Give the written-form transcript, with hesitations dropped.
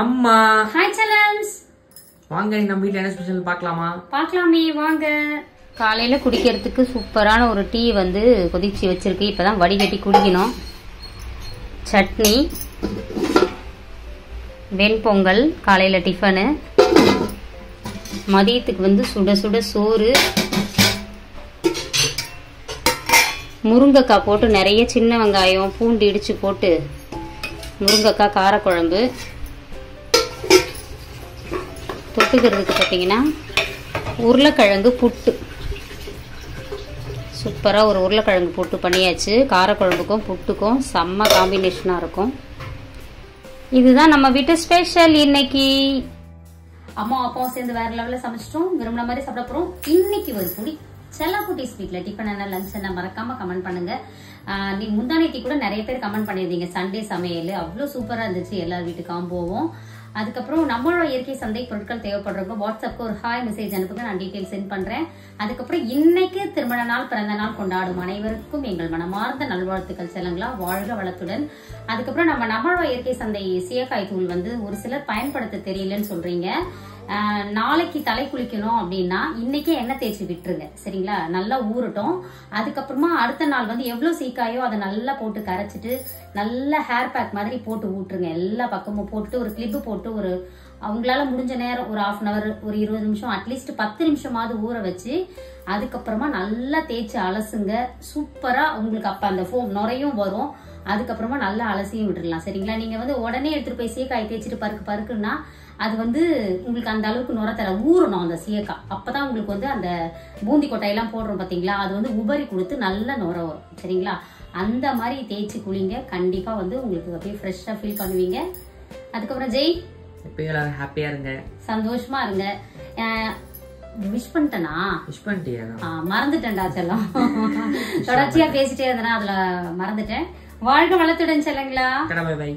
அம்மா ஹாய் செல்லம்ஸ், வாங்க நம்ம வீட்ல என்ன ஸ்பெஷல் பார்க்கலாமா? பார்க்கலாமே வாங்க. காலையில குடிக்கிறதுக்கு சூப்பரான ஒரு டீ வந்து கொதிச்சு வச்சிருக்கு. இப்பதான் வடிகட்டி குடிக்கணும். சட்னி, வெண்பொங்கல் காலையில டிஃபனு, மதியத்துக்கு வந்து சுட சுட சோறு, முருங்கைக்காய் போட்டு நிறைய சின்ன வெங்காயம் பூண்டு இடிச்சு போட்டு முருங்கைக்காய் காரக்குழம்பு. தொட்டுக்கிறதுக்கு பார்த்தீங்கன்னா உருளைக்கிழங்கு புட்டு. சூப்பராக ஒரு உருளைக்கிழங்கு புட்டு பண்ணியாச்சு. காரக்குழம்புக்கும் புட்டுக்கும் செம்ம காம்பினேஷனாக இருக்கும். இதுதான் நம்ம வீட்டு ஸ்பெஷல் இன்னைக்கு. அம்மா அப்பாவும் சேர்ந்து வேற லெவலில் சமைச்சிட்டோம். விரும்பின மாதிரி சாப்பிட போகிறோம். இன்னைக்கு ஒரு புடி செல்லக்குட்டிஸ் வீட்ல டிஃபன் என்ன லஞ்ச் என்ன மறக்காம கமெண்ட் பண்ணுங்க. நீ முந்தானேத்தி கூட நிறைய பேர் கமெண்ட் பண்ணியிருந்தீங்க சண்டே சமையல் அவ்வளோ சூப்பரா இருந்துச்சு. எல்லார் வீட்டுக்கும் போவோம். அதுக்கப்புறம் நம்மளோட இயற்கை சந்தை பொருட்கள் தேவைப்படுறவங்க வாட்ஸ்அப்க்கு ஒரு ஹாய் மெசேஜ் அனுப்புங்க, நான் டீட்டெயில் சென்ட் பண்றேன். அதுக்கப்புறம் இன்னைக்கு திருமண நாள் பிறந்த நாள் கொண்டாடும் அனைவருக்கும் எங்கள் மனமார்ந்த நல்வாழ்த்துக்கள். செல்லுங்களா, வாழ்க வளத்துடன். அதுக்கப்புறம் நம்மளோட இயற்கை சந்தை சீயக்காய் தூள் வந்து ஒரு சிலர் பயன்படுத்த தெரியலன்னு சொல்றீங்க. நாளைக்கு தலை குளிக்கணும் அப்படின்னா இன்னைக்கே எண்ணெய் தேய்ச்சி விட்டுருங்க, சரிங்களா? நல்லா ஊறட்டும். அதுக்கப்புறமா அடுத்த நாள் வந்து எவ்வளவு சீக்காயோ அதை நல்லா போட்டு கரைச்சிட்டு நல்லா ஹேர் பேக் மாதிரி போட்டு ஊட்டுருங்க. எல்லா பக்கமும் போட்டு ஒரு கிளிப்பு போட்டு ஒரு அவங்களால முடிஞ்ச நேரம் ஒரு 1/2 hour ஒரு 20 நிமிஷம் அட்லீஸ்ட் 10 நிமிஷமாவது ஊற வச்சு அதுக்கப்புறமா நல்லா தேய்ச்சி அலசுங்க. சூப்பரா உங்களுக்கு அப்ப அந்த ஃபோம் நுரையும் வரும். அதுக்கப்புறமா நல்லா அலசியும் விட்டுடலாம், சரிங்களா? நீங்க வந்து உடனே எடுத்துட்டு போய் சீக்காய் தேய்ச்சிட்டு பருக்குன்னா அது வந்து உங்களுக்கு அந்த அளவுக்கு நுர தர ஊறணும் அந்த சீயக்காய். அப்பதான் உங்களுக்கு வந்து அந்த பூந்தி கொட்டையெல்லாம் போடுறோம் பாத்தீங்களா, அது வந்து உபரி கொடுத்து நல்ல நுர வரும், சரிங்களா? அந்த மாதிரி தேய்ச்சி குளிங்க. கண்டிப்பா வந்து உங்களுக்கு அப்படியே ஃப்ரெஷ்ஷா ஃபீல் பண்ணுவீங்க. அதுக்கப்புறம் ஜெய் எல்லாரும் ஹாப்பியா இருங்க, சந்தோஷமா இருங்க. விஷ் பண்ணிட்டேனா? விஷ் பண்ணிட்டியா? மறந்துட்டேன்டா செல்லம். தொடர்ச்சியா பேசிட்டே இருந்தேன்னா அதுல மறந்துட்டேன். வாழ்க வளத்துடன் செல்லுங்களா. பை.